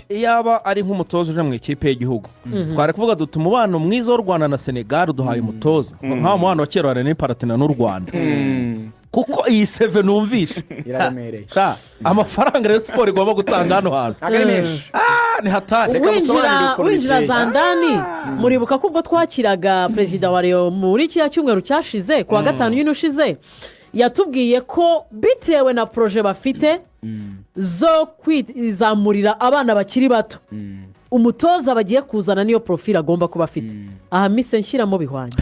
iyaba ari nk'umutoza uje mu ikipe y'igihugu twari kuvuga duta umubano mwiza w'u Rwanda na Senegal duhaye umutoza nka mubano wa kera wa Rayonsports n'u Rwanda kuko iyi seve numvishe iraremereye amafaranga Rayonsports igomba gutanga hano hantu agari menshi ni hatari winjira za ndani muribuka ko ubwo twakiraga perezida wa Rayon muri kiriya cyumweru cyashize kuwa gatanu y'ino ushize yatubwiye ko bitewe na proje bafite zo kwizamurira abana bakiri bato umutoza bagiye kuzana niyo profile agomba kuba afite aha mise nshyiramo bihwanye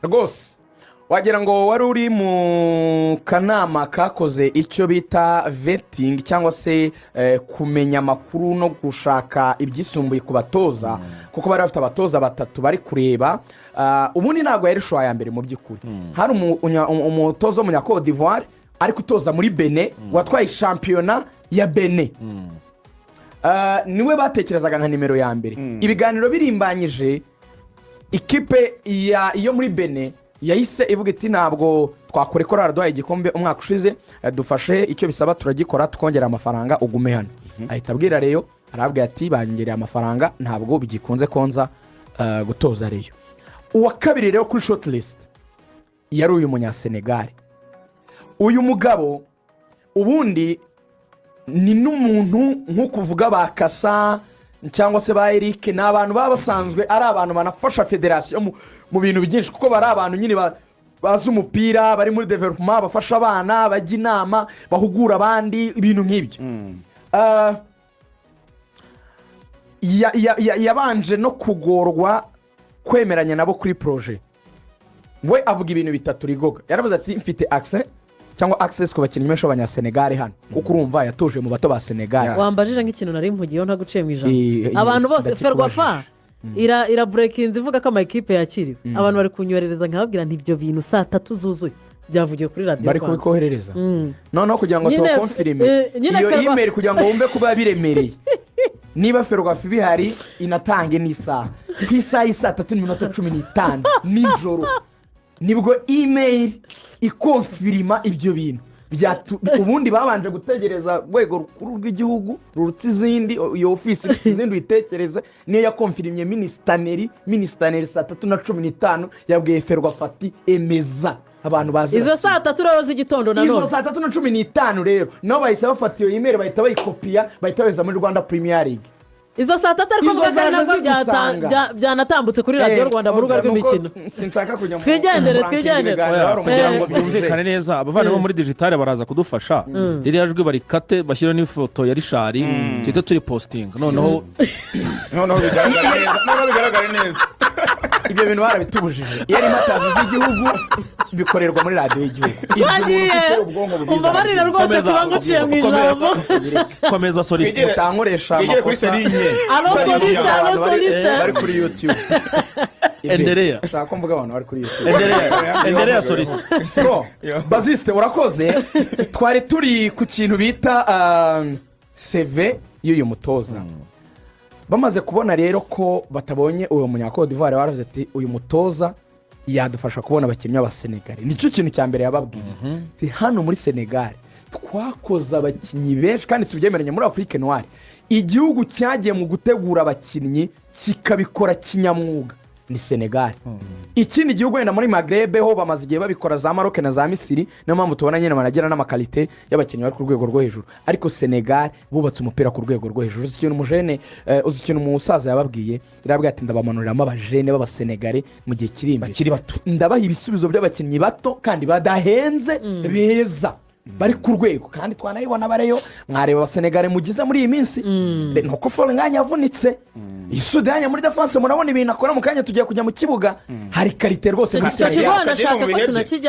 rwose wagira ngo wari uri mu kanama kakoze icyo bita vetting cyangwa se kumenya amakuru no gushaka ibyisumbuye ku batoza kuko bari bafite abatoza batatu bari kureba ubundi ntabwo yari showa ya mbere mu by'ukuri hari umutoza w'umunya-Côte d'Ivoire ari gutoza muri Benin watwaye shampiyona ya Benin niwe batekerezaga nka nimero ya mbere ibiganiro birimbanyije ikipe iyo muri Benin yahise ivuga iti ntabwo twakorekora araduhaye igikombe umwaka ushize dufashe icyo bisaba turagikora tukongera amafaranga ugume hano ahita abwira Rayon arabwira ati bangereye amafaranga ntabwo bigikunze konza gutoza Rayon uwa kabiri rero kuri shortlist yari uyu munya-Senegal uyu mugabo ubundi ni n'umuntu nk'uko uvuga ba Kasa cyangwa se ba Eric ni abantu baba basanzwe ari abantu banafasha federasiyo mu bintu byinshi kuko bari abantu nyine bazi umupira bari muri development bafasha abana bajya inama bahugura abandi ibintu nk'ibyo yabanje no kugorwa kwemeranya nabo kuri proje we avuga ibintu bitatu rigoga yaravuze ati mfite access ku bakinnyi benshi b'abanya-Senegal hano kuko urumva yatoje mu bato ba Senegal wambajije nk'ikintu nari mpugiyeho ntaguciye mu ijambo abantu bose ferwafa iraburekinze ivuga ko amakipe yakiriwe abantu bari kunyoherereza nkababwira n'ibyo bintu saa 3 zuzuye byavugiye kuri radiorwanda bari kubikoherereza noneho kugira ngo tubakonfirime iyo email kugira ngo wumve kuba biremereye niba ferwafa bihari inatange n'isaha ku isaha y'isa 3:15 nijoro nibwo email ikonfirima ibyo bintu ubundi babanje gutegereza rwego rukuru rw'igihugu rurutse izindi iyo ofisi izindi uyitekereze niyo yakonfirimye ministaneri saa 3:15 yabwiye ferwafa ati emeza abantu bazi izo saa 3 rero z'igitondo nanone izo saa 3:15 rero nabo bahise bafata iyo email bahita bayikopiya bahita beza muri Rwanda Premier League izo saa 3 ariko mvuga nabwo byanatambutse kuri radiorwanda mu rugo rw'imikino sinshaka kujya mu twigendere kugira ngo byumvikane neza abavana bo muri digital baraza kudufasha riri yajwe barikate bashyira n'ifoto ya Rishari cyita turi posting noneho bigaragara neza ibyo bintu barabitubujije iyo ari matazi z'igihugu bikorerwa muri radio y'igihugu umva barira rwose kuba nguciye mu ijambo komeza soliste utankoresha amakosa alo soliste bari kuri YouTube enderea shaka mvuga abantu bari kuri YouTube enderea soliste so baziste urakoze twari turi ku kintu bita CV y'uyu mutoza bamaze kubona rero ko batabonye uwo munya-Côte d'Ivoire waravuze ati uyu mutoza yadufasha kubona abakinnyi b'Abasenegal nicyo kintu cya mbere yababwiye hano muri Senegal twakoze abakinnyi benshi kandi tubyemeranya muri Afrique Noire igihugu cyagiye mu gutegura abakinnyi kikabikora kinyamwuga ni Senegal ikindi gihugu wenda muri Maghreb ho bamaze igihe babikora za Maroc na za Misiri niyo mpamvu tubona nyine banagira n'amakalite y'abakinnyi bari ku rwego rwo hejuru ariko Senegal bubatse umupira ku rwego rwo hejuru ikintu umujene ikintu umusaza yababwiye irabwira ati ndabamanurira abajene b'Abasenegale mu gihe kiri imbere bakiri bato ndabaha ibisubizo by'abakinnyi bato kandi badahenze beza bari ku rwego kandi twanayibona bareyo mwareba Abasenegale mugize muri iyi minsi nuko Folenganya yavunitse Sudani muri defense murabona ibintu akora mu kanya tugiye kujya mu kibuga hari karite rwose muri Senegal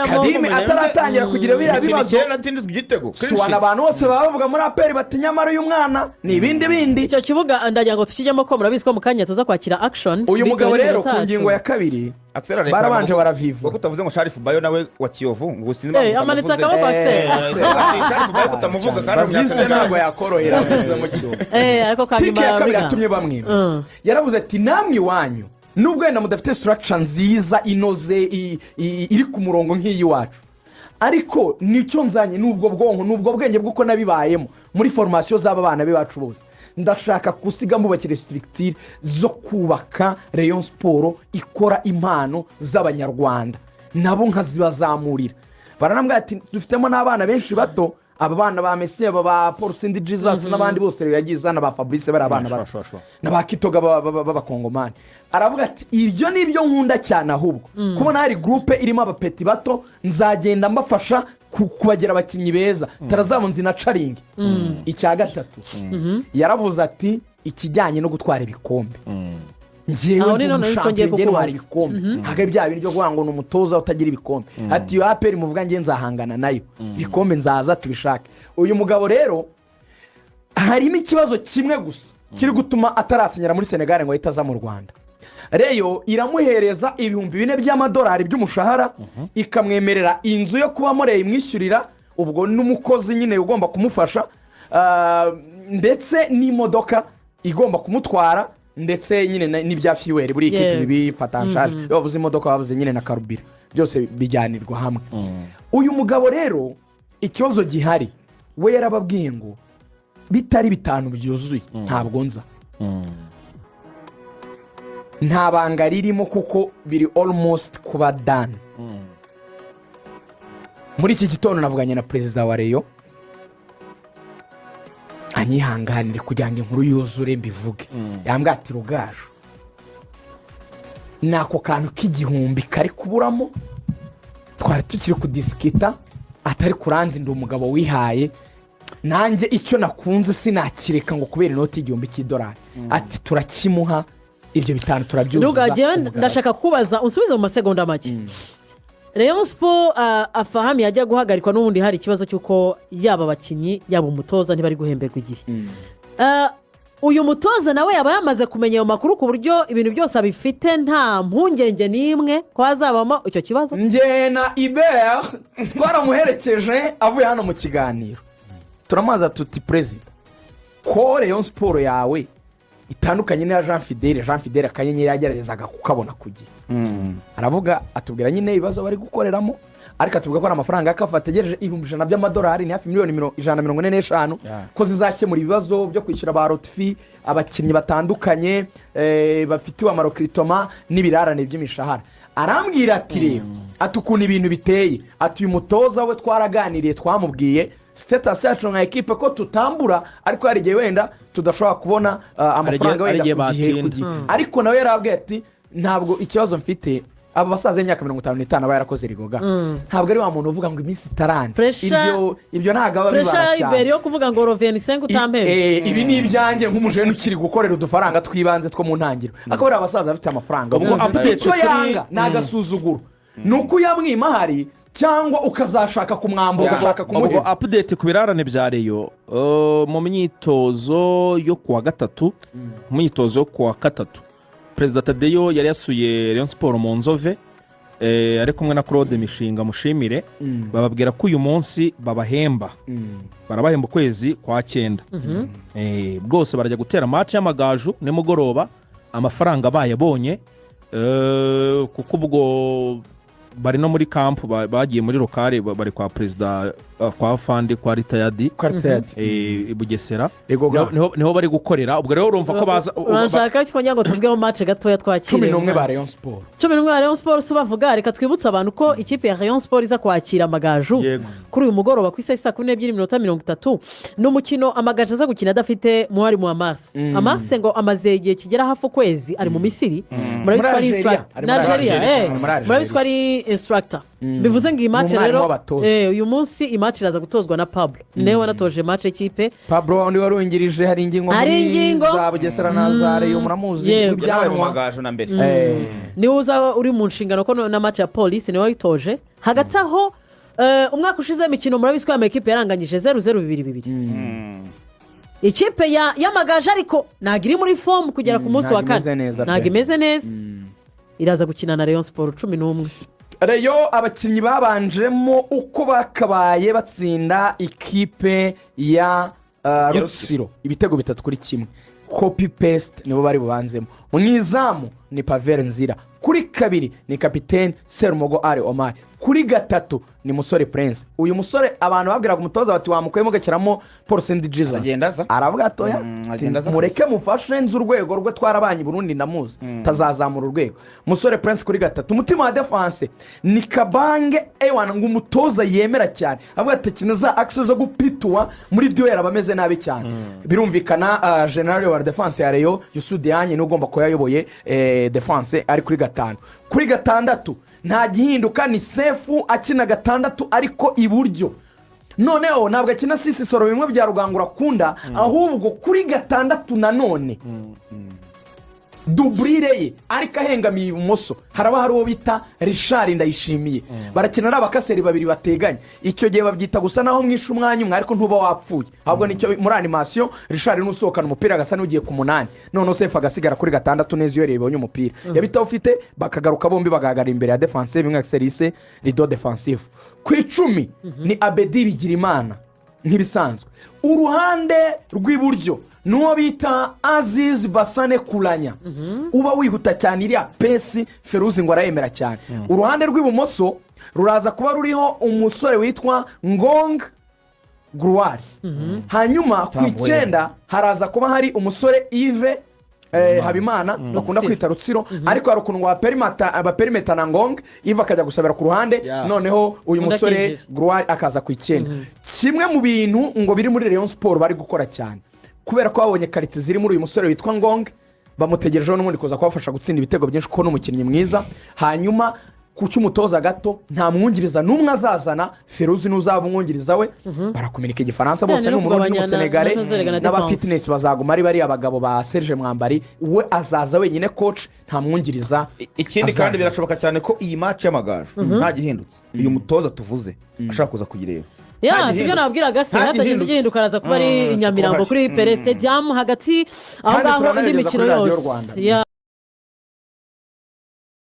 Kadimi ataratangira kugira biriya bibazo suwana abantu bose bavuga muri aperi batinyamara uyu mwana ni ibindi icyo kibuga ndagira ngo tukijyemo ko murabizi ko mu kanya tuza kwakira action uyu mugabo rero ku ngingo ya kabiri barabanje baraviva kuko utavuze ngo Sharifu Bayo nawe wa Kiyovu ngo sinzi amanitse akaboko Sharifu Bayo kutamuvuga kandi ntabwo yakorohera mu gihugu ariko kandi yatumye bamwe yaravuze ati namwe iwanyu nubwo wenda mudafite structure nziza inoze iri ku murongo nk'iyi wacu ariko nicyo nzanye n'ubwo bwonko n'ubwo bwenge bw'uko nabibayemo muri formation z'aba bana be bacu bose ndashaka gusiga mubakire structure zo kubaka Rayonsports ikora impano z'abanyarwanda nabo nkazibazamurira. Baranambwira ati dufitemo n'abana benshi bato, aba bana ba Messi, aba ba Paul Sindi Jesus n'abandi bose rero yagiye zana ba Fabrice bari abana bato n'aba Kitoga b'abakongomani. Aravuga ati ibyo nibyo nkunda cyane, ahubwo kubona hari groupe irimo abapeti bato nzagenda mbafasha kubagera abakinnyi beza tarazabunzi na caringi. Icya gatatu yaravuze ati ikijyanye no gutwara ibikombe, njyewe n'umushampiyo ntwara ibikombe, hagari bya bintu byo kuvuga ngo ni umutoza utagira ibikombe. Ati iyo aperi muvuga ngiye nzahangana nayo, ibikombe nzaza tubishake. Uyu mugabo rero harimo ikibazo kimwe gusa kiri gutuma atarasinyira muri Senegal ngo ahita aza mu Rwanda. Reyo iramuhereza $4,000 by'amadolari by'umushahara, ikamwemerera inzu yo kubamo, Reyo imwishyurira, ubwo n'umukozi nyine ugomba kumufasha, ndetse n'imodoka igomba kumutwara, ndetse nyine n'ibya fuel buri ikipe bifatanshije. Bavuze imodoka, bavuze nyine na karubira, byose bijyanirwa hamwe. Uyu mugabo rero ikibazo gihari, we yarababwiye ngo bitari 5 byuzuye ntabwo nza. Nta banga ririmo kuko biri almost kuba done. Muri iki gitondo navuganye na perezida wa Rayon, anyihanganire kugira ngo inkuru yuzure mbivuge. Yambwira ati Rugaju, nako kantu k'igihumbi kari kuburamo, twari tukiri kudisikita, atari kuranza ndi umugabo wihaye, nanjye icyo nakunze sinakireka ngo kubera inoti $1,000. Ati turakimuha, ibyo 5 turabyuzuza. Rugaje ndashaka kubaza unsubize mu masegonda make. Rayonsports afahami yajya guhagarikwa n'ubundi hari ikibazo cy'uko yaba abakinnyi yaba umutoza ntibari guhemberwa igihe. Uyu mutoza nawe yaba yamaze kumenya ayo makuru ku buryo ibintu byose abifite nta mpungenge n'imwe ko hazabamo icyo kibazo. Nge na Iber twaramuherekeje avuye hano mu kiganiro, turamaza tuti perezida ko Rayonsports yawe itandukanye na Jean Fidele akanyenyeri yageragezaga kukabona kugiye. Aravuga atubwira nyine ibibazo bari gukoreramo, ariko atubwira ko ari amafaranga akafategereje $100 by'amadolari, ni hafi $145 ko zizakemura ibibazo byo kwishyura ba Rotfi, abakinnyi batandukanye bafitiwe amarokritoma n'ibirarane by'imishahara. Arambwira ati rero atukuntu ibintu biteye, ati uyu mutoza we twaraganiriye, twamubwiye status yacu nka ekipe ko tutambura, ariko hari igihe wenda tudashobora kubona amafaranga wenda kugihe. Ariko nawe yarabwiye ati ntabwo ikibazo mfite, aba basaza y'imyaka 55 aba yarakoze rigoga, ntabwo ari wa muntu uvuga ngo iminsi itarane, ibyo ntabwo aba bibara cyane. Pressure yo kuvuga ngo Rayonsports utampera, ibi ni ibyanjye nk'umujene ukiri gukorera udufaranga twibanze two mu ntangiro. Akaba abasaza bafite amafaranga, ubwo update yanga nagasuzuguro nuko yamwima hari, cyangwa ukazashaka kumwambura, ugashaka kumuheza. Update ku birarane bya Rayon mu myitozo yo kuwa gatatu, myitozo yo kuwa gatatu, Perezida Tadeyo yari yasuye Rayonsports mu Nzove, ari kumwe na Claude Mishinga mushimire, bababwira ko uyu munsi babahemba, barabahemba ukwezi kwa 9. Bwose barajya gutera match y'amagaju nimugoroba, amafaranga bayabonye, kuko ubwo bari no muri camp, bagiye muri lokale, bari kwa perezida kwa fandi kwa ritayadi Bugesera, niho bari gukorera. Ubwo rero urumva ko baza urashaka kongera ngo tuvuge mu match gatoya twakire 11 ba Rayonsports, 11 ba Rayonsports bavuga. Reka twibutse abantu ko ikipe ya Rayonsports iza kwakira amagaju kuri uyu mugoroba ku isaha 12:30 n'umukino amagaju aza gukina adafite muhari mu Amase ngo amaze igihe kigera hafi ukwezi ari mu Misiri, murabiswa ari instructor Nigeria, murabiswa ari instructor. Bivuze ngo iyi match rero uyu munsi imatch iraza gutozwa na Pablo, niwe wanatoje match ekipe. Pablo ndi warungirije, hari ingingo za Bugesera na Zare yo muramuzi ibyawe mu magaju na mbere. Niwe uza uri mu nshingano ko na match ya Police niwe wayitoje. Hagati aho umwaka ushize imikino murabiswa ya ekipe yaranganyije 0-0-2-2. Ikipe y'amagaju ariko nagiri muri form kugera ku munsi wa 4, nagi imeze neza, iraza gukina na Rayonsports 11. Rayon abakinnyi babanjemo uko bakabaye batsinda ikipe ya Rutsiro ibitego 3-1, copy paste nibo bari bubanzemo. Mu izamu ni Pavel Nzira, kuri kabiri ni kapiteni Serumogo Ari Omar, kuri gatatu ni musore Prince. Uyu musore abantu babwiraga umutoza bati wamukuyemo ugashyiramo Paul Saint Jesus, aravuga atoya mureke mufashe nzi urwego rwe twarabanye Burundi ndamuzi tazazamura urwego. Musore Prince kuri gatatu. Umutima wa defense ni Kabange ewana ngo umutoza yemera cyane, avuga ati kinaza access zo gupitwa muri duel abameze nabi cyane. Birumvikana general wa defense ya Rayon Yusudianye n'ugomba ko yayoboye defense ari kuri gatanu. Kuri gatandatu nta gihinduka ni Sefu akina gatandatu ariko iburyo. Noneho ntabwo akina sisi soro bimwe bya Rugangura kunda, ahubwo kuri gatandatu nanone dubrire ye ariko ahengamiye ibumoso haraba hari uwo bita Richard Ndayishimiye. Barakina ari abakaseri babiri bateganye, icyo gihe babyita gusa naho mwishe umwanya umwe ariko ntuba wapfuye, ahubwo nicyo muri animation Richard nusohokana umupira agasa n'ugiye ku munani, none Sefu agasigara kuri gatandatu neza iyo rebonye umupira yabita ufite bakagaruka bombi bagagara imbere ya defensive bimwe accelerise rido defensive. Ku 10 ni Abedi Bigirimana nk'ibisanzwe. Uruhande rw'iburyo nuwo bita Aziz Basane Kulanya, uba wihuta cyane iriya pesi Feruzi ngo arayemera cyane. Uruhande rw'ibumoso ruraza kuba ruriho umusore witwa Ngong Gruari. Hanyuma ku 9 haraza kuba hari umusore Yves Habimana bakunda kwita Rutsiro, ariko hari ukuntu abaperimeta na Ngong Yves akajya gusabira ku ruhande, noneho uyu musore Gruari akaza ku 9. Kimwe mu bintu ngo biri muri Rayonsports bari gukora cyane kubera ko babonye karite ziri muri uyu musore witwa Ngong, bamutegerejeho n'ubundi kuza kubafasha gutsinda ibitego byinshi ko n'umukinnyi mwiza. Hanyuma ku cy'umutoza gato nta mwungiriza n'umwe azazana, Feruzi n'uzaba umwungiriza we barakominika igifaransa bose n'umurundi n'umusenegare n'aba fitness bazaguma ari bari abagabo ba Serge Mwambari, we azaza wenyine coach nta mwungiriza. Ikindi kandi birashoboka cyane ko iyi match y'amagaju nta gihindutse uyu mutoza tuvuze ashaka kuza kuyireba. Sibyo nabwiraga se hatagize igihinduka araza kuba ari Nyamirambo kuri Pere Stadium hagati aho ngaho indi mikino yose.